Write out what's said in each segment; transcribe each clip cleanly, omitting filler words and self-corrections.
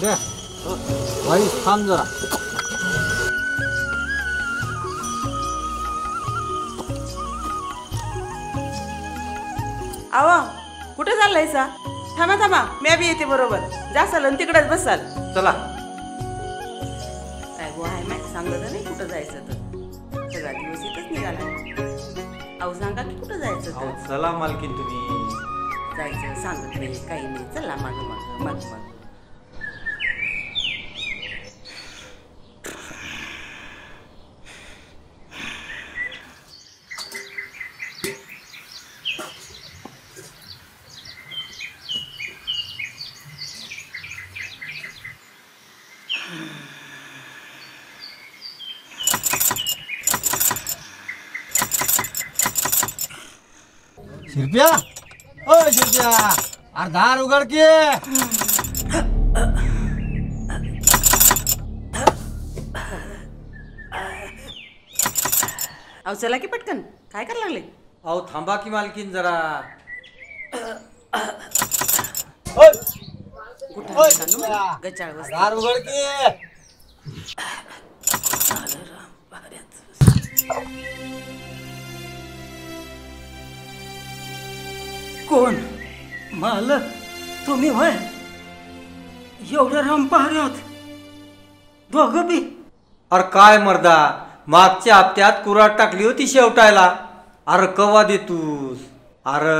दे भाई थांब जरा. आवा कुठे चाललायसा? थांबा थांबा, मी बी येते बरोबर. जासाल तिकडेच बसाल. चला. काय गो आहे मॅक सांगत नाही कुठं जायचं तर. सगळा दिवस इथंच निघाला. अहो सांगा की कुठं जायचं तर. चला मालकीन तुम्ही. जायचं सांगत नाही काही नाही. चला मागं मागं मागं मागं. शिरप्या, ओ शिरप्या, अरे दार उघड की. अहो चला की पटकन. काय करायला लागले? अहो थांबा की मालकीन जरा. गचाळ बस. दार उघड की. कोण? मालक तुम्ही होय? एवढ्या रामपहाऱ्यात दोघं बी? अरे काय मर्दा, मागच्या हप्त्यात कुराड टाकली होती शेवटायला. अरे कवा देतूस? अरे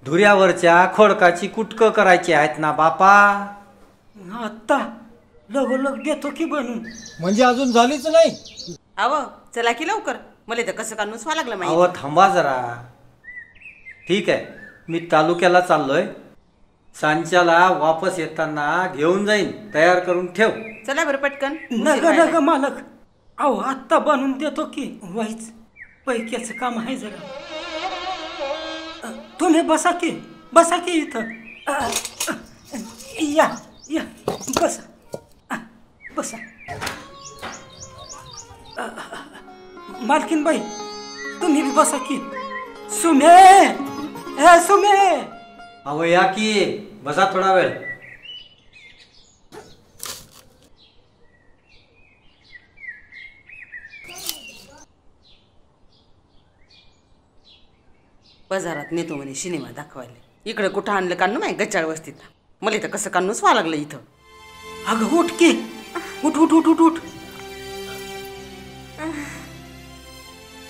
धुऱ्यावरच्या खोडकाची कुटकं करायची आहेत ना बापा. आत्ता लगोलग देतो की बनून. म्हणजे अजून झालीच नाही? अहो चला की लवकर. मला तर कसं काढून स्वा लागलं अहो माहिती. थांबा जरा. ठीक आहे, मी तालुक्याला चाललोय. सांच्याला वापस येताना घेऊन जाईन. तयार करून ठेव. चला बरं पटकन. नग नग मालक, अहो आत्ता बनवून देतो की. वाईच पैक्याचं काम आहे जरा. तुम्ही बसा की, बसा की इथं. या या बसा बसा. मालकीनबाई तुम्ही बी बसा की. सुमे, ए सुमे. अहो या की, बसा थोडा वेळ. बाजारात नेतो म्हणे सिनेमा दाखवायला. इकडे कुठं आणलं काढणं माही गचाळ वस्तीत. मला तर कसं काढून स्वा लागलं इथं. अगं उठ की, उठ उठ उठ उठ उठ.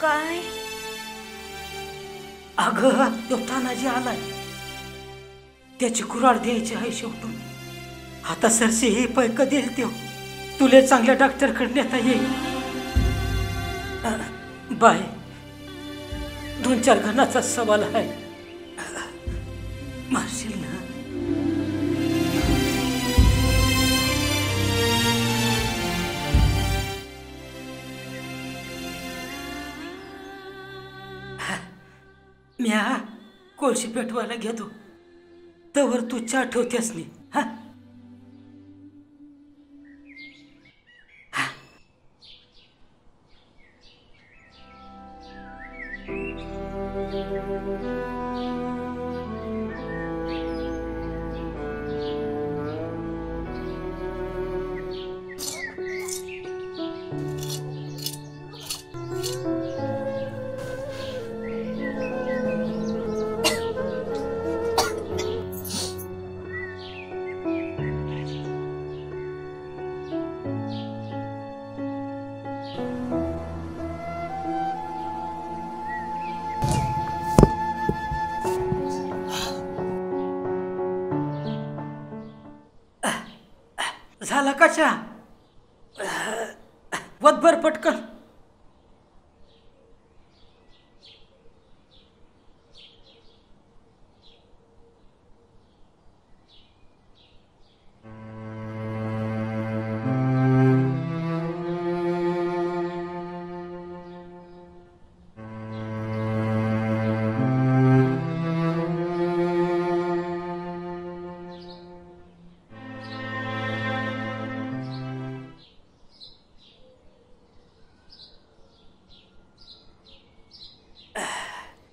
काय? अगं तो तानाजी आलाय. त्याची कुराड द्यायची आहे शेवटून. आता सरशी हे पैक देईल तो. तुले चांगल्या डॉक्टरकडे नेता येईल. बाय 2-4 घणाचा सवाल आहे. मारशील ना? म्या कोळशी पेटवायला घेतो. तवर तू चहा ठेवतेस नाही. हा झाला का चहा? वदभर पटकन.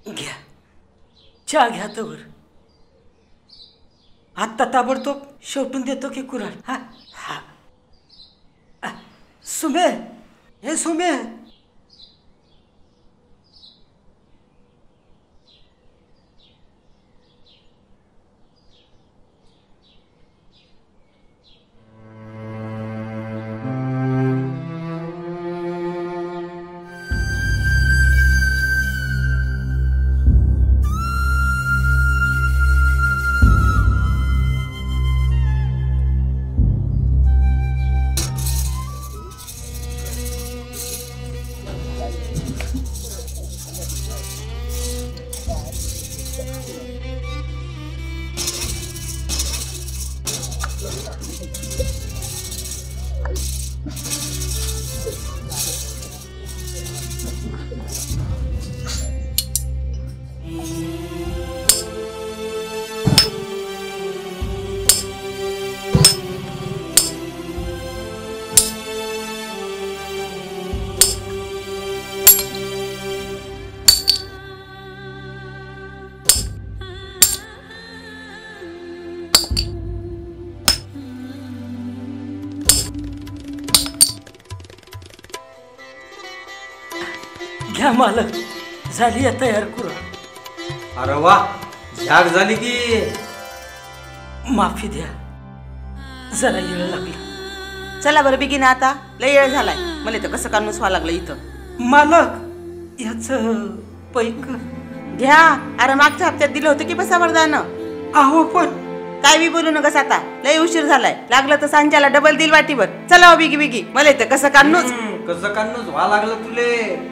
घ्या चहा घ्या तवर. आत्ता ताबडतोब शेवटून देतो की कुऱ्हाड. हा हा सुमे, हे सुमे. घ्या मालक, झाली आहे तयार कुऱ्हाड. अरे वा, झाग झाली की. माफी द्या, जरा येळ लागला. चला बरं बिगिन आता, लय वेळ झालाय. मला तर कसं काढून व्हावं लागलं इथं. मालक, याच पैक घ्या. अरे मागच्या हप्त्यात दिलं होतं की बसा वरदानं. आहो पण काय बी बोलू नकस आता, लय उशीर झालाय. लागलं तर सांच्याला डबल दिल वाटीवर. चला हो बिगी बिगी, मला तर कसं काढूच. कसं काढूच व्हा लागलं तुले.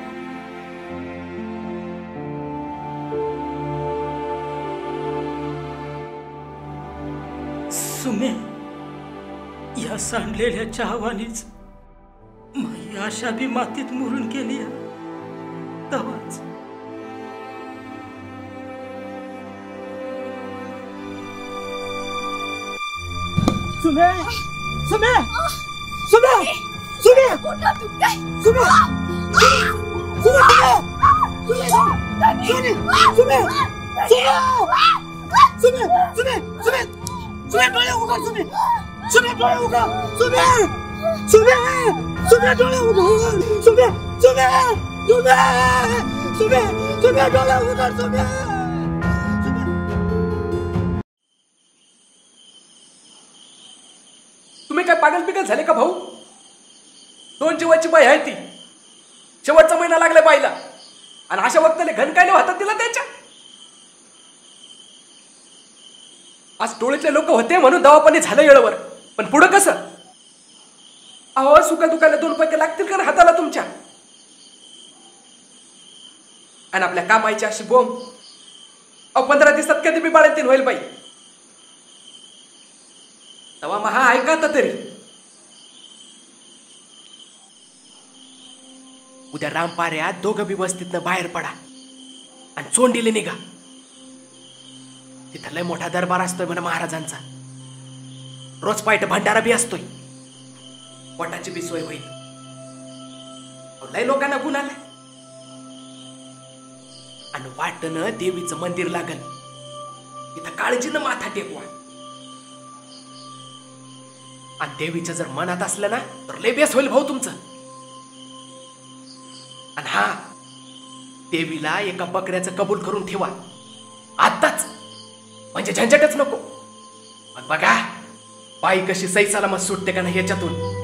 सुमे, या सांडलेल्या चहावानीच माझी आशा बी मातीत मुरून गेली. तवाच सुमे, सुमे, सुमे, सुमे, सुमे, सुमे, डोळे उघड. सुमे, सुमे, डोळे उघड. सुमे, सुमे, सुमे, डोळे उघड. सुमे, सुमे, सुमे, सुमे, सुमे, डोळे उघड. सुमे. तुम्ही काय पागल पिगल झाले का भाऊ? 2 जीवाची बाई आहे ती. शेवटचा महिना लागलाय बाईला, आणि अशा वक्ताले घन काय हातात दिला त्याच्या. आज टोळीतले लोक होते म्हणून दवापाणी झालं येळवर, पण पुढं कसं? अहो, सुका दुखायला 2 पैके लागतील का ना हाताला तुमच्या? आणि आपल्या कामायची अशी बोंब. अहो, 15 दिवसात कधी बी बाळंतीन होईल बाई. तवा महा ऐका आता तरी. उद्या रामपाऱ्यात दोघं बी वस्तीतनं बाहेर पडा आणि चोंडीले निघा. तिथं लय मोठा दरबार असतोय म्हणा महाराजांचा. रोज पायट भंडारा बी असतोय. पोटाची बी सोय होईल. लय लोकांना गुण आलाय. आणि वाटणं देवीचं मंदिर लागल. तिथं काळजीनं माथा टेकवा. आणि देवीचं जर मनात असलं ना तर लय बेस होईल भाऊ तुमचं. आणि हा, देवीला एका बकऱ्याचं कबूल करून ठेवा आत्ताच, म्हणजे झंझटच नको. मग बघा बाई कशी सही सलामत सुटते का नाही याच्यातून.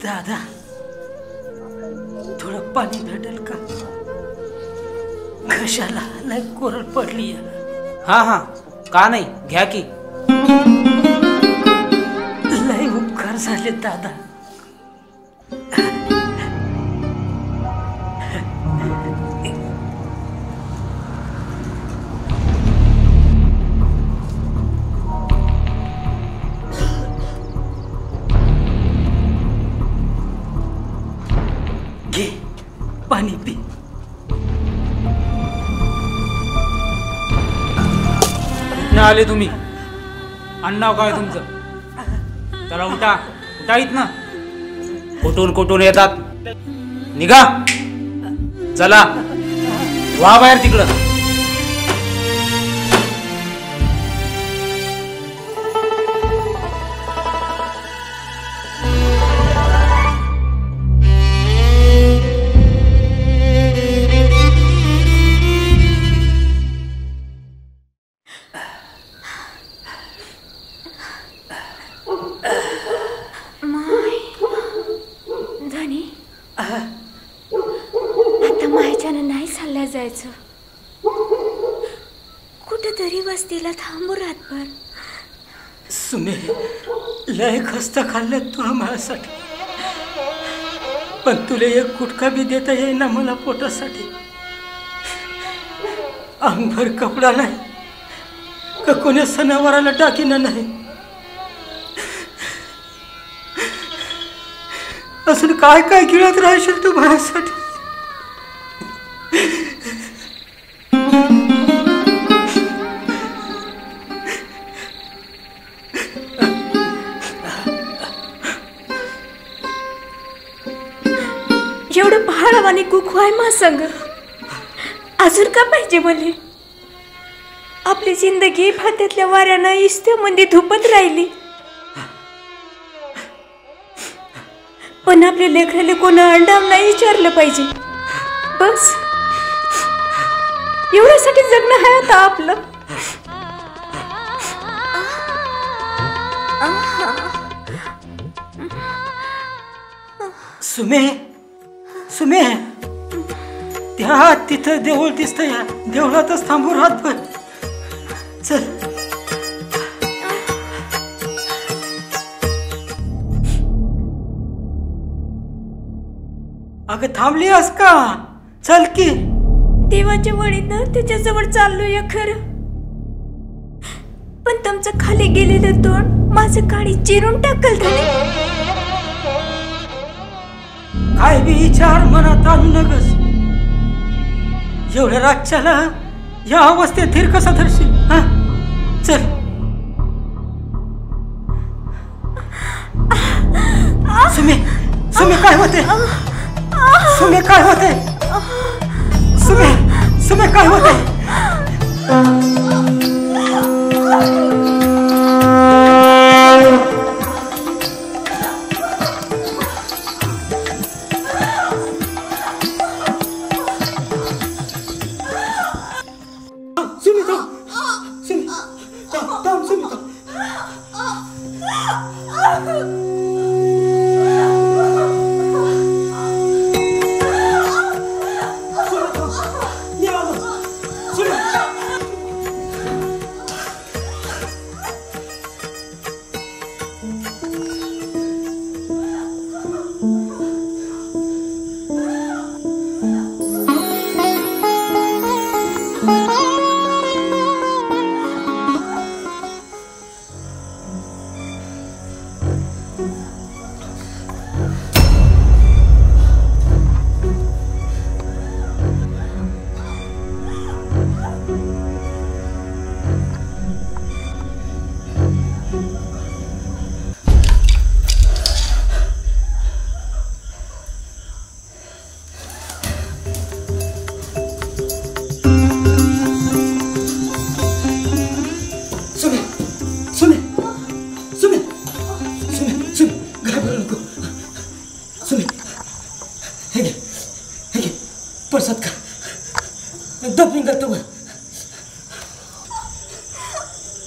दादा थोडं पाणी भेटेल का? घशाला लय कोरड पडली. हा हा, का नाही, घ्या की. लय उपकार झाले दादा. घे पाणी पी. कुठनं आले तुम्ही? आडनाव काय तुमचं? चला उठा, उठा इथनं. कुठून येतात? निघा. चला वा बाहेर तिकडं. जायचं कुठेतरी वस्तीला थांबू रातभर. सुने लय खस्ता खाल्लं तू माझ्यासाठी, पण तुला एक गुटखा बी देता येईना मला पोटासाठी. अंगभर कपडा नाही का कोणी सणावाराला टाकीनं नाही. असून काय काय गिळत राहशील तू माझ्यासाठी. एवढं पहाडावाने कुकू आहे मा संग. अजून का पाहिजे मले? आपली जिंदगी भात्यातल्या वाऱ्यानं इस्त्यामध्ये धुपत राहिली, पण आपल्या लेकराला कोणा अंडाम नाही विचारलं पाहिजे. बस एवढ्यासाठी जगणं आहे आता आपलं. सुमे सुमे, त्या तिथं देऊळ दिसतं, या देवळातच थांबू राहत. चल अगं थांबली आहेस का? चल की. देवाच्या वळीनं त्याच्याजवळ चाललोय खरं, पण तुमचं खाली गेलेलं तोंड माझं काळी चिरून टाकल झाले. काय बी विचार मनात आणू नगस. एवढ्या रातच्याला या अवस्थेत धीर कसा धरशील? हा चल. सुमे सुमे काय होते? सुमे काय होते? सुमे सुमे काय होते?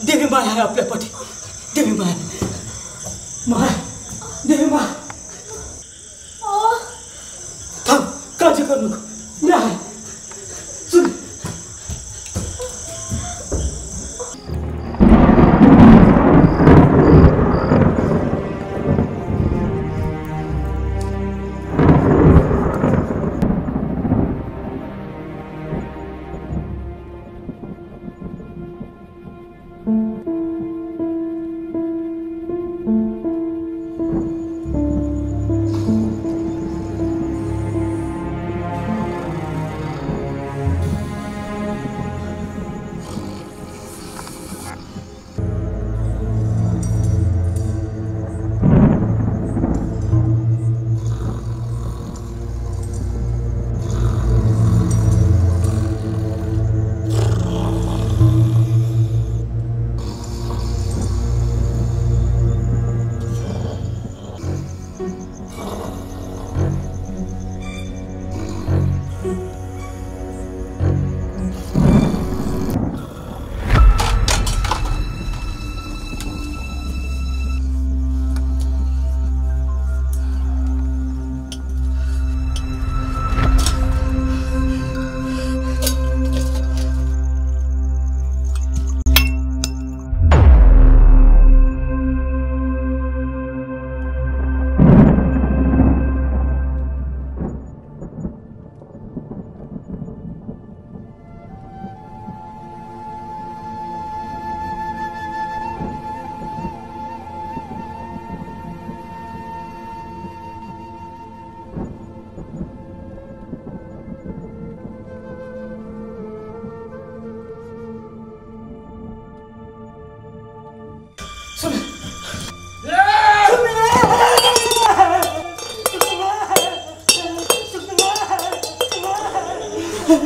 देवी माय आहे आपल्या पाठी. देवी माय, माय, देवी माय.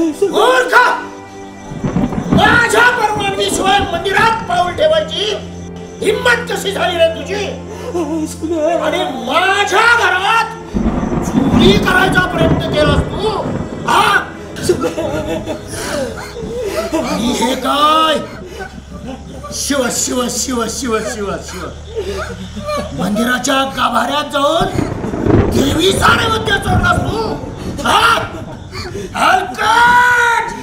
मूर्ख! माझ्या परवानगीशिवाय मंदिरात पाऊल ठेवायची हिम्मत कशी झाली रे तुझी? आणि माझ्या घरात चोरी करायचा प्रयत्न केलास तू? हा? आणि हे काय? शिव शिव शिव शिव शिव शिव मंदिराच्या गाभाऱ्यात जाऊन देवीचा नैवेद्य चोरलास तू? हा? हलकट!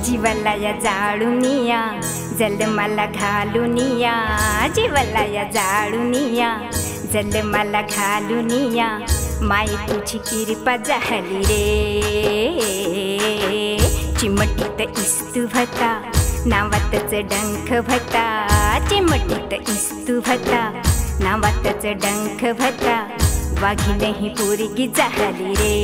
जीवलाया जाळुनिया जल मला घालुनिया, जीवलाया जाळुनिया जल मला घालुनिया, माई तुझी कृपा झाली रे. चिमटीत इस्तू भता नावातच डंख भता, चिमटीत इस्तू भता नावातच डंख भता, वाघिनही पोरगी झाली रे.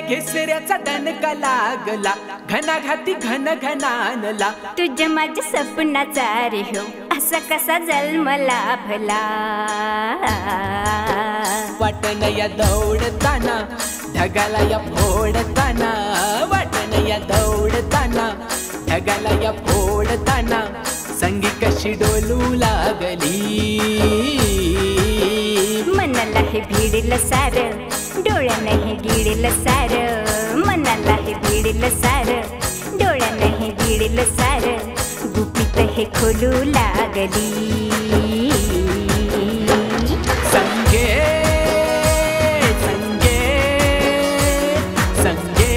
घेसऱ्याचा दणका लागला, घनाघाती घन घनानला, तुझ्या माझ्या सपनाचा रे हो असा कसा जन्मला भला. वाटण या दौडताना ढगाला या फोडताना, वाटण या दौडताना ढगाला या फोडताना, संगी कशी डोलू लागली. मनाला हे भिडलं सार, डोळ्यानं हे गिळलं सार, मनाला हे भिडलं सार, डोळ्यानं हे गिळलं सार, गुपित हे खोलू लागली. संगे संगे संगे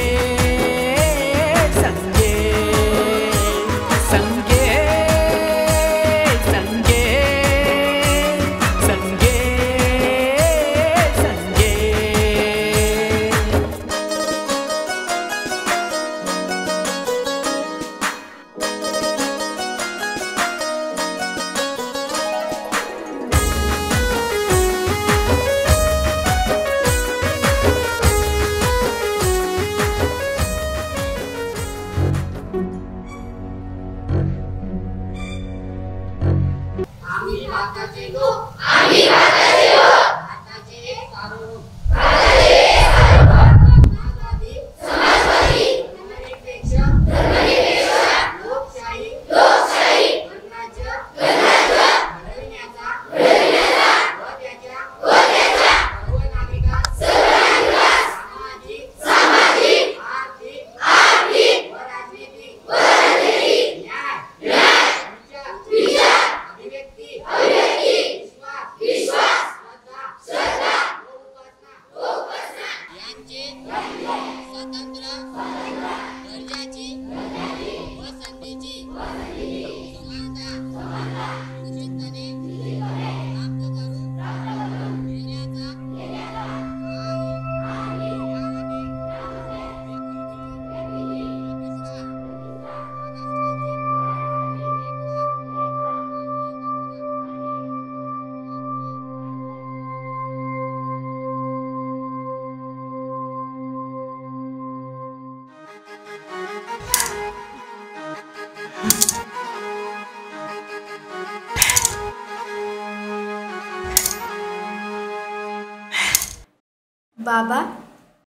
बाबा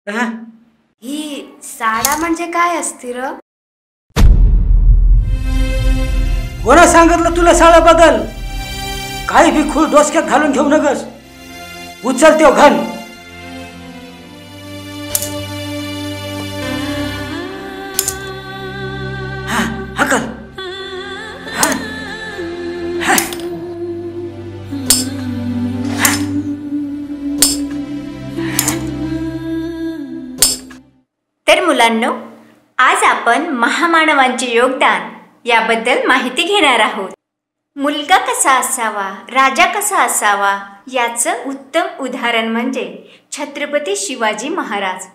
ही साडा म्हणजे काय असते र? कोणा सांगितलं तुला साळा बदल? काही बी खूळ डोसक्यात घालून घेऊ नगस. उचल त्यो घन. हकल. तर मुलांनो, आज आपण महामानवांचे योगदान याबद्दल माहिती घेणार आहोत. मुलगा कसा असावा, राजा कसा असावा याचं उत्तम उदाहरण म्हणजे छत्रपती शिवाजी महाराज.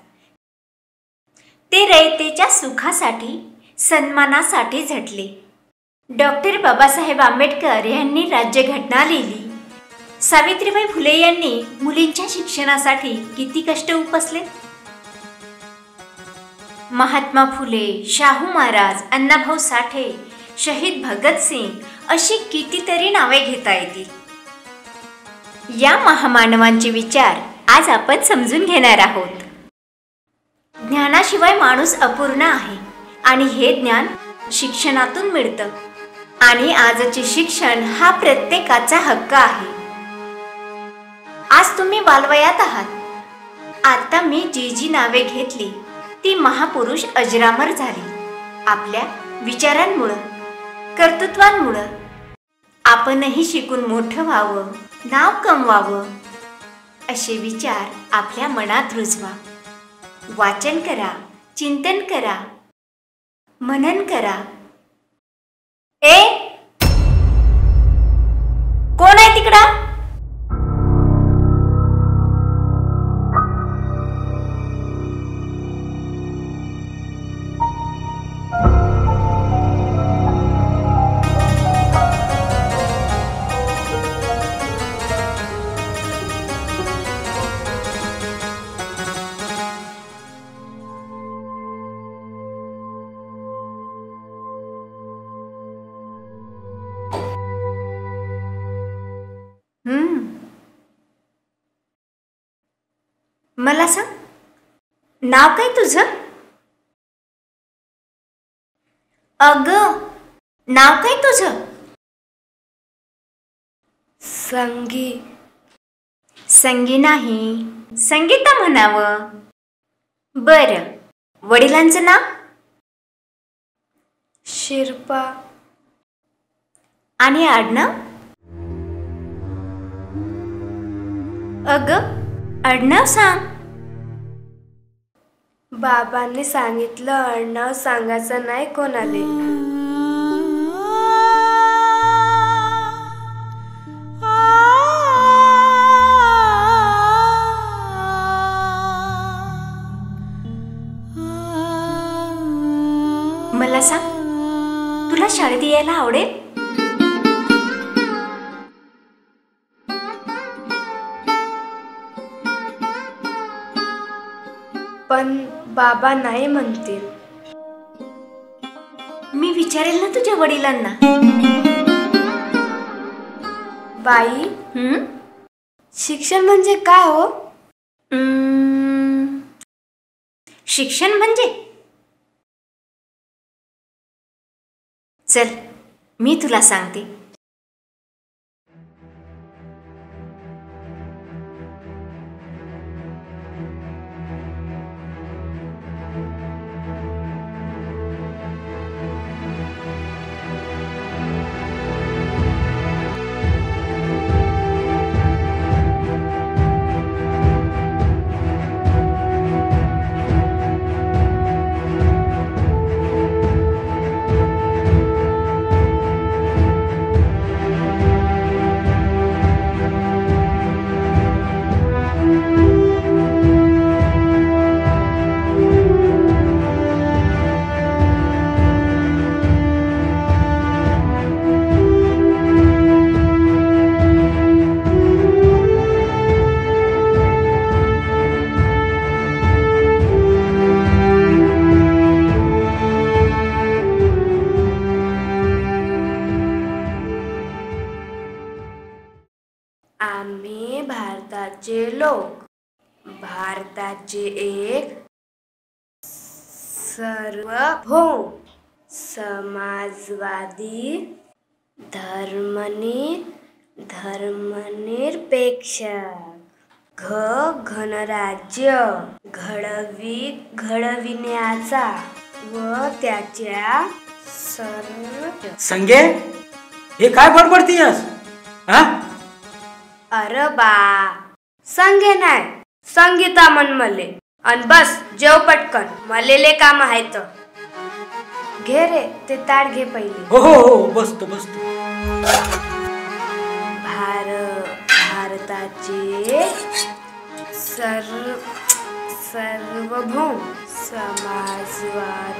ते रयतेच्या सुखासाठी, सन्मानासाठी झटले. डॉक्टर बाबासाहेब आंबेडकर यांनी राज्यघटना लिहिली. सावित्रीबाई फुले यांनी मुलींच्या शिक्षणासाठी किती कष्ट उपसले. महात्मा फुले, शाहू महाराज, अण्णाभाऊ साठे, शहीद भगतसिंग अशी कितीतरी नावे घेता येतील. या महामानवांचे विचार आज आपण समजून घेणार आहोत. ज्ञानाशिवाय माणूस अपूर्ण आहे आणि हे ज्ञान शिक्षणातून मिळतं. आणि आजचे शिक्षण हा प्रत्येकाचा हक्क आहे. आज तुम्ही बालवयात आहात. आता मी जी नावे घेतली ती महापुरुष अजरामर झाली. आपल्या विचारांमुळं, कर्तृत्वांमुळं आपणही शिकून मोठं व्हावं, नाव कमवावं असे विचार आपल्या मनात रुजवा. वाचन करा, चिंतन करा, मनन करा. कोण आहे तिकडं? मला सांग, नाव काय तुझं? अगं, नाव काय तुझं? संगी. संगी नाही, संगीता म्हणावं. बरं, वडिलांचं नाव? शिरपा. आणि आडनाव? अगं, आडनाव सांग. बाबांनी सांगितलं आडनाव सांगायचं नाही कोणाले. मला सांग, तुला शाळेत यायला आवडेल? पण बाबा नाही म्हणतील. मी विचारेल ना तुझ्या वडिलांना. बाई, शिक्षण म्हणजे काय हो? शिक्षण म्हणजे, चल मी तुला सांगते. भारताचे लोक, भारताचे एक सार्वभौम समाजवादी धर्मनिरपेक्ष घनराज्य घडविण्याचा व त्याच्या संगे हे काय बडबडतीयस? हा? अरे बा संगे नाही, संगीता मन मले अन बस जेव पटकन, मलेले काम आहेत. घे रे ते ताट घे पहिले. हो हो हो, बसतो बसतो. भारताचे सार्वभौम समाजवाद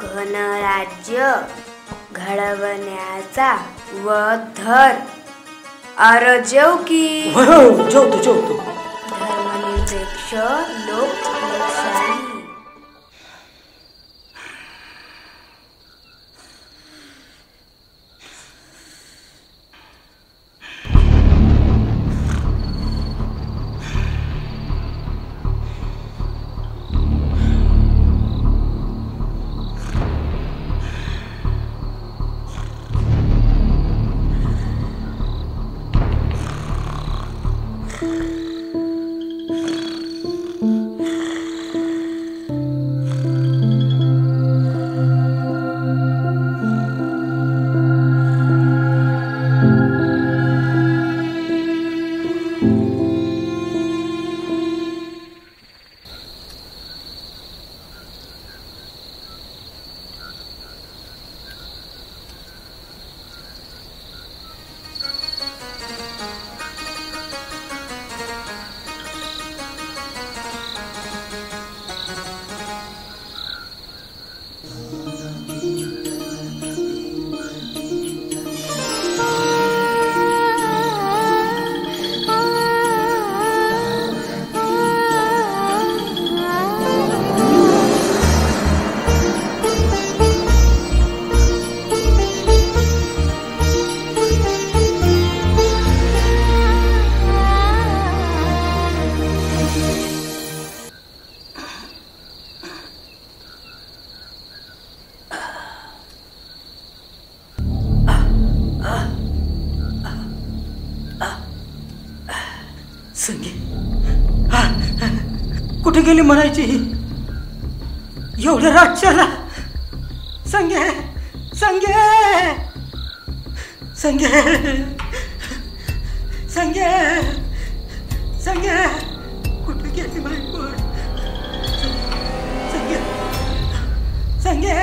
घनराज्य घडवण्याचा व जेव की हो हो, जेवतो. धर्मनिरपेक्ष लोकशाही. संगे कुठे गेली म्हणायची एवढ्या रातच्याला? संगे संगे संगे संगे संगे कुठे गेली बायको? संगे संगे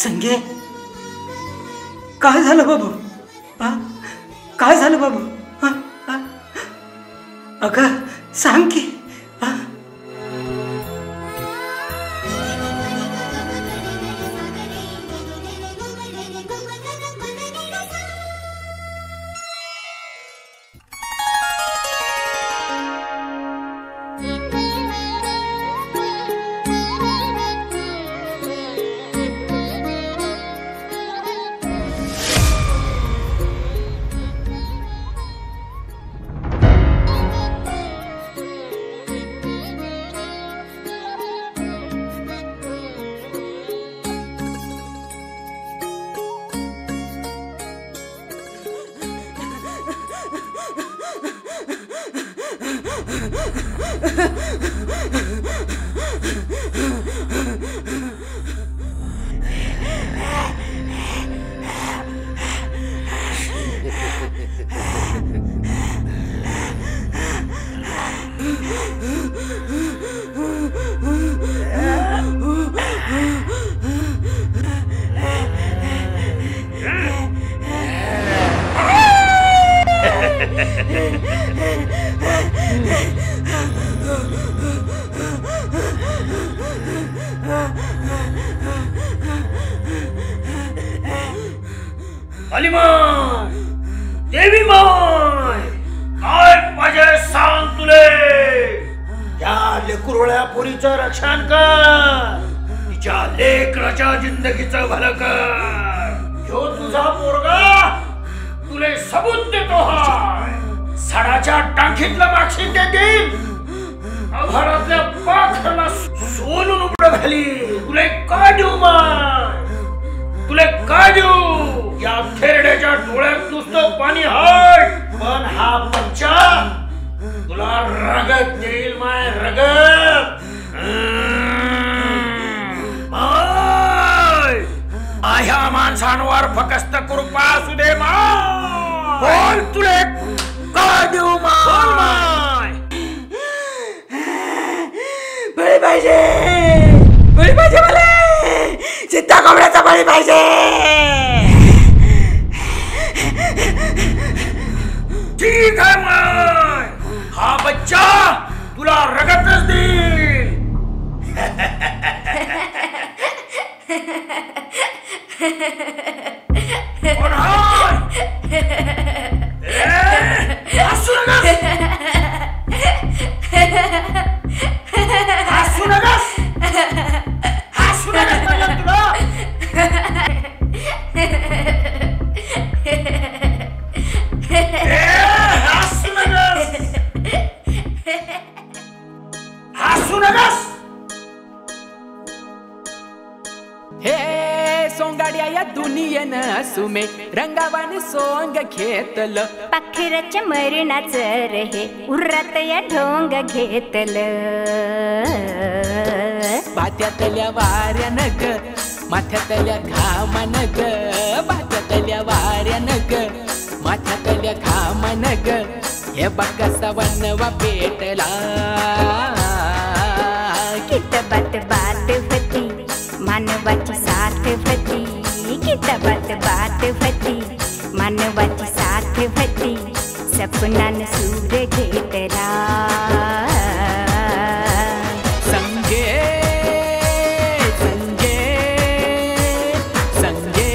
संगे काय झालं बाबू? काय झालं बाबू? अगं सांग की. अलीमाय, देवी माय, काय पाहिजे सांग तुले. या लेकुरवळ्या पोरीचं रक्षण कर, तिच्या लेकराच्या जिंदगीचं भलं कर. ह्यो तुझा पोरगा तुले सबूत देतो हाय. सडाच्या टाकीतलं मागशील देतील, आभाळातल्या पाखराला सोलून उघड घाली. तुले काय देऊ माय, तुले काय देऊ. या खेरड्याच्या डोळ्यात नुसतं पाणी हाय, पण हा बच्चा तुला रगत देईल माय, रगत. ह्या माणसांवर फकस्त कृपा असू दे माय. बोल तुले काय देऊ माय. बळी पाहिजे, बळी पाहिजे मला. चित्ता कोंबड्याचा बळी पाहिजे. ठीक आहे माय, हा बच्चा तुला रगतच देईल. हसू नकोस, हसू नकोस, हसू नकोस म्हणलं तुला. हसू नकोस. हे सोंगाड्या या दुनियेनं असुमे रंगावाने सोंग घेतलं. पाखराच्या मरणाचं रे हे उरात या ढोंग घेतलं. भात्यातल्या वाऱ्यानं ग, माथ्यातल्या घामानं ग. भात्यातल्या वाऱ्यानं ग, माथ्यातल्या घामानं ग. हे बघा वनवा पेटला. किटबात बात होती मानवाची साथ होती. किटबात बात होती मानवाची साथ होती. सपनान सूर घेतला. संगे संगे संगे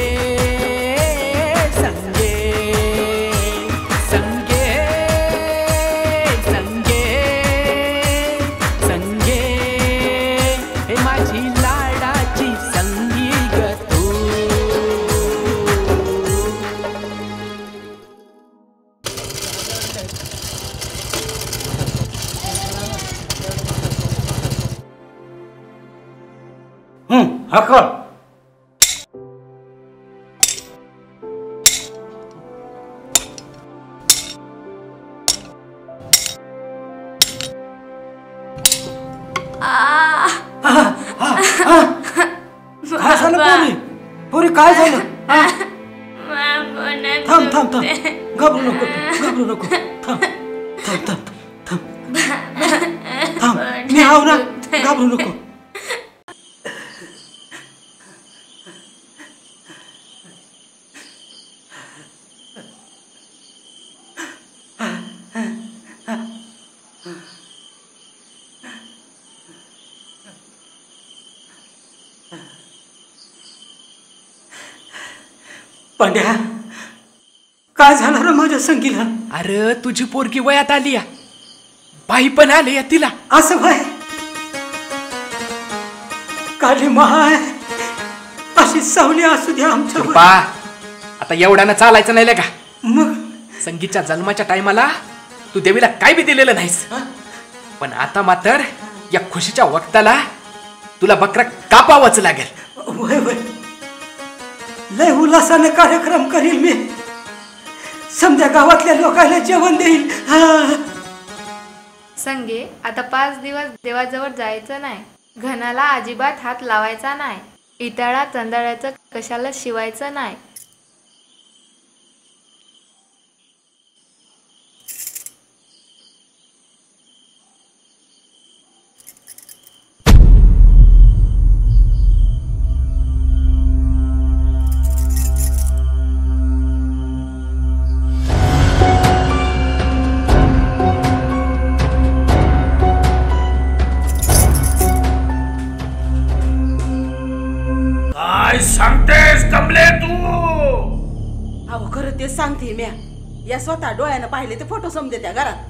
संगे संगे संगे संगे हे माझी लाडाची संगी ग तू. हकल. काय झालं पोरी? पोरी काय झालं? थांब थांब थांब, घाबरू नको, घाबरू नको. थांब थांब थांब थांब थांब, मी आहो ना, घाबरू नको. पांड्या, काय झालं रे माझ्या संगीला? अरे तुझी पोरगी वयात आली या, बाई पण आली या तिला. असं भाई काली माय, अशी सावली असू द्या आमच्या. कृपा, आता एवढ्यानं चालायचं नाही का? मग संगीतच्या जन्माच्या टायमाला तू देवीला काय बी दिलेलं नाहीस, पण आता मात्र या खुशीच्या वक्ताला तुला बकरा कापावंच लागेल. वय वय, लय उल्हासाने कार्यक्रम करील मी. समजा गावातल्या लोकांना जेवण देईल. संगे आता 5 दिवस देवाजवळ जायचं नाही, घनाला अजिबात हात लावायचा नाही, इटाळा चंदाळ्याचं कशाला शिवायचं नाही. काय सांगतेस कमले तू? अहो खरं तेच सांगते म्या. या स्वतः डोळ्यानं पाहिले ते फोटो समजे त्या घरात.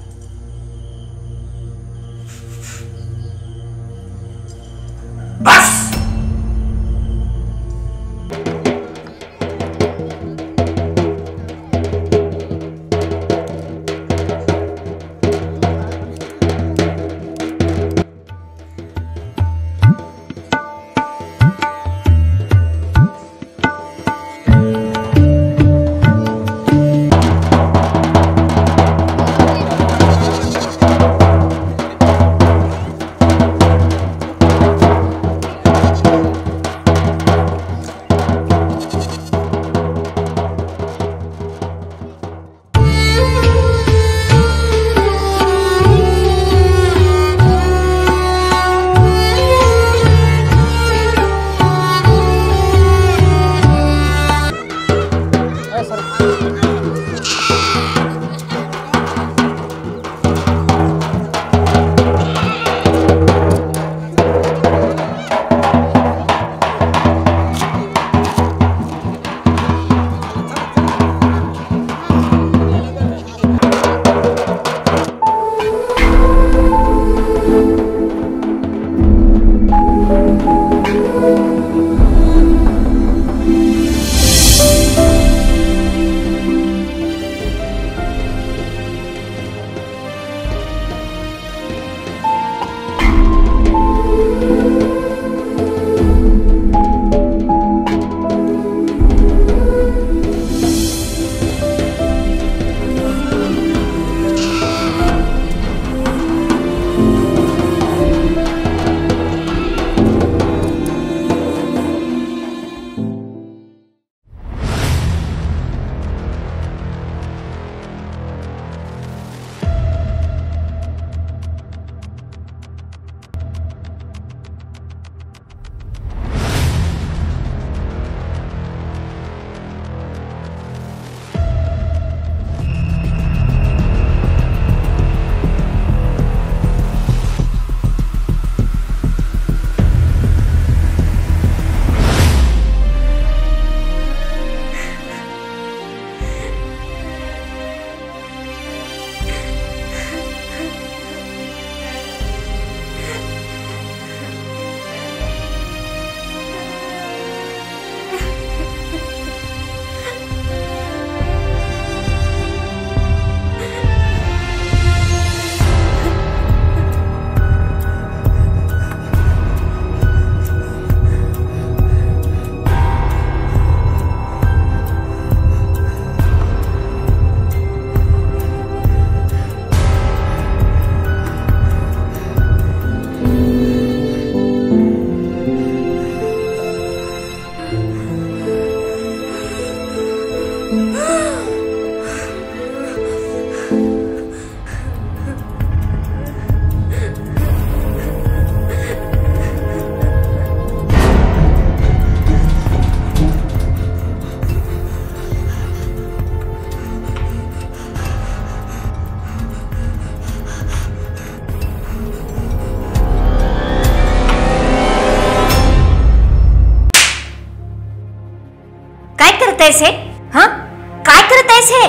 बस, करतेस हे? हा काय करत आहेस हे?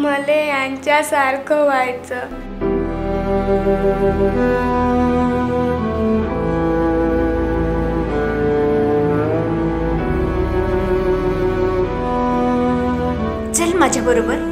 मले यांच्यासारखं व्हायचं. चल माझ्या बरोबर.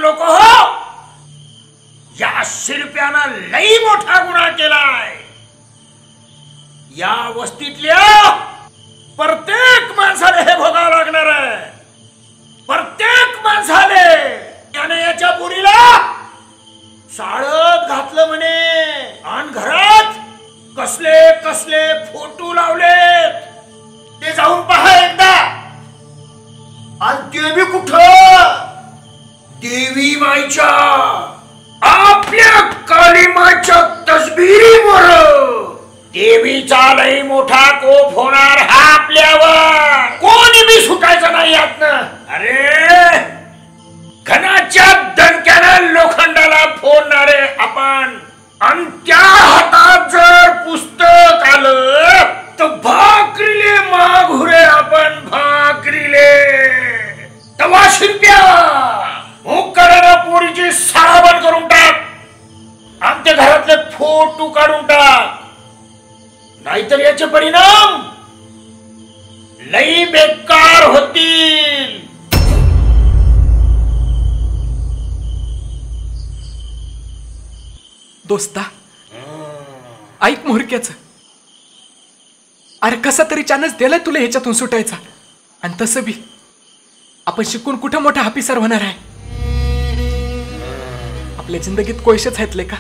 लोक हो, या शिरप्यानं लई मोठा गुन्हा केलाय. या वस्तीतल्या प्रत्येक माणसाला हे भोगावं लागणार आहे. प्रत्येक माणसाले याने याच्या पुरीला साळत घातलं म्हणे आणि घरात कसले कसले फोटो लावलेत ते जाऊन पहा एकदा. आणि ते बी कुठं देवी माईच्या आपल्या कालीमाच्या तसबिरीवर. देवीचा लई मोठा कोप होणार हा आपल्यावर. कोणी बी सुटायचं नाही यातनं. अरे घनाच्या दणक्यानं लोखंडाला फोडणारे आपण. आणि त्या हातात जर पुस्तक आलं तर भाकरीले माघुरे आपण भाकरीले. तवा शिरप्या मुक्काराला पोरीची साराबण करून टाक. आमच्या घरातले फोटो काढून टाक. नाहीतर याचे परिणाम लई बेकार होतील. दोस्ता ऐक मोरक्याच, अरे कसा तरी चान्स दिलाय तुला ह्याच्यातून सुटायचा. आणि तसं बी आपण शिकून कुठं मोठा ऑफिसर होणार आहे. आपल्या जिंदगीत कोयशेच आहेत का.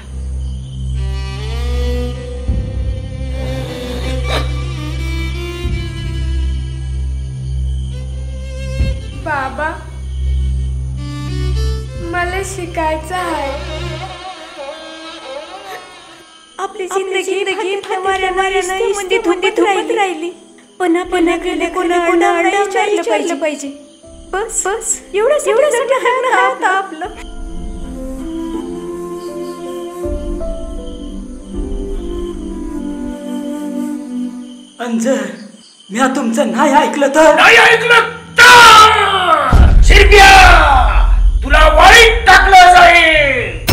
बाबा मला शिकायचं आहे. आपली जिंदगी धुंदीत राहिली. पुन्हा गेले कोणा विचारलं पाहिजे. बस एवढं आपलं. अंजर मी तुमचं नाही ऐकलं तर शिरप्या तुला वाईट टाकलं जाईल.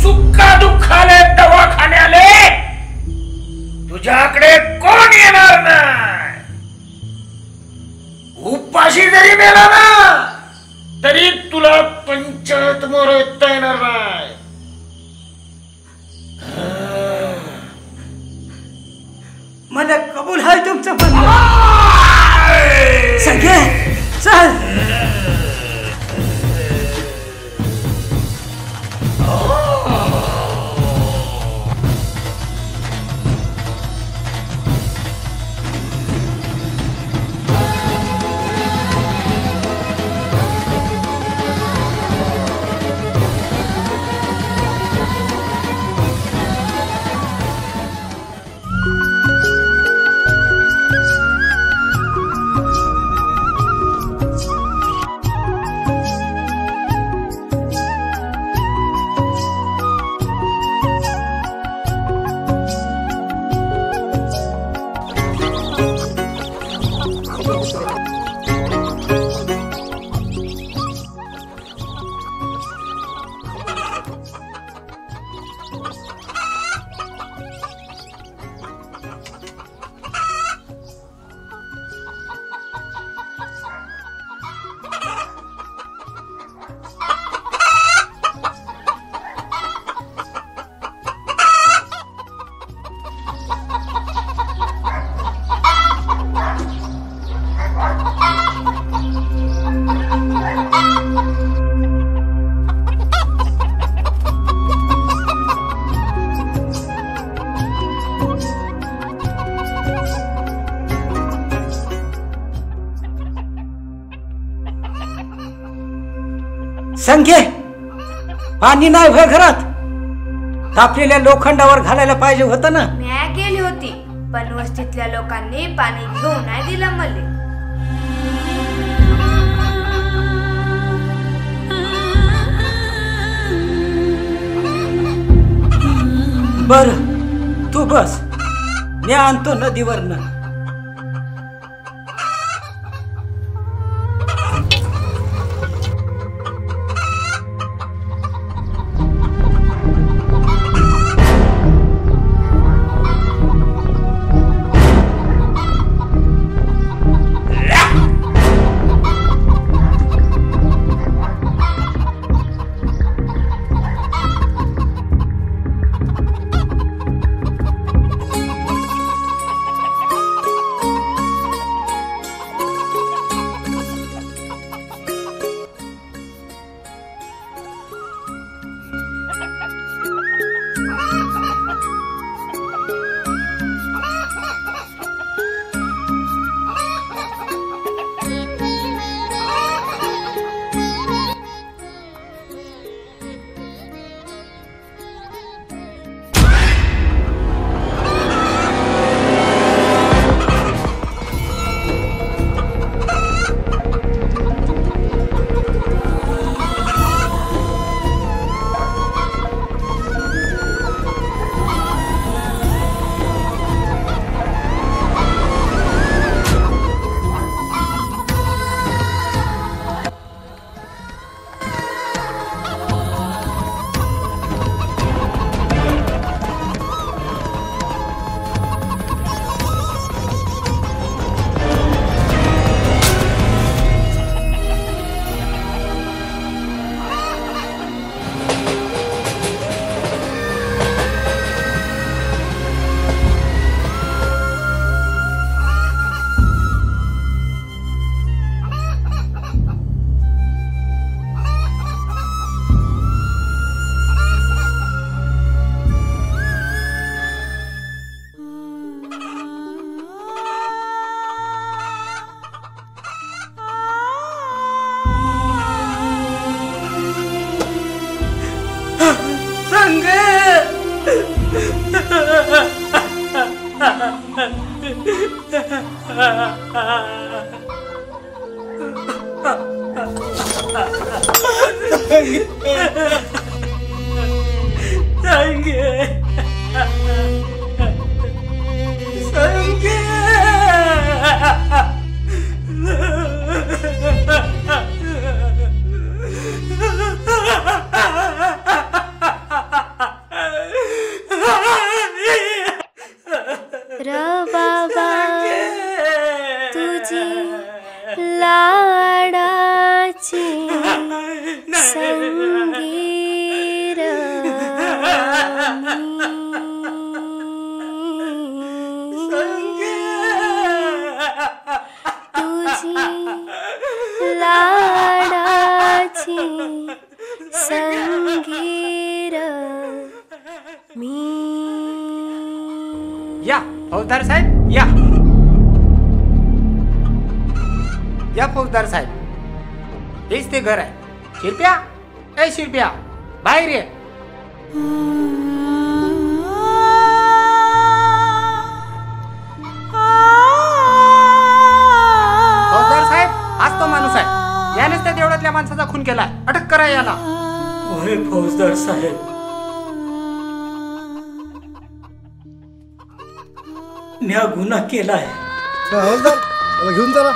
सुक्का दुःखाले दवाखान्याले तुझ्याकडे कोण येणार नाही. उपाशी जरी मेला ना तरी तुला पंचायत मोर येता येणार नाही. मला कबूल आहे तुमचं म्हणणं. संगे चल. संगे पाणी नाही होय घरात. तापलेल्या लोखंडावर घालायला पाहिजे होतं ना. म्या गेली होती पण वस्तीतल्या लोकांनी पाणी घेऊन नाही दिलं मले. बर तू बस, मी आणतो नदीवरनं. बाबा तुझी लाडाची संगीर तुझी लाडाची संगीर मी. या फौजदार साहेब या फौजदार साहेब, हेच ते घर आहे. शिरप्या, ए शिरप्या, बाहेर ये. फौजदार साहेब, हाच तो माणूस आहे. यानेच त्या देवळातल्या माणसाचा खून केला. अटक करा याला. होय फौजदार साहेब. म्या गुन्हा केलाय. हवलदार, त्याला घेऊन चला.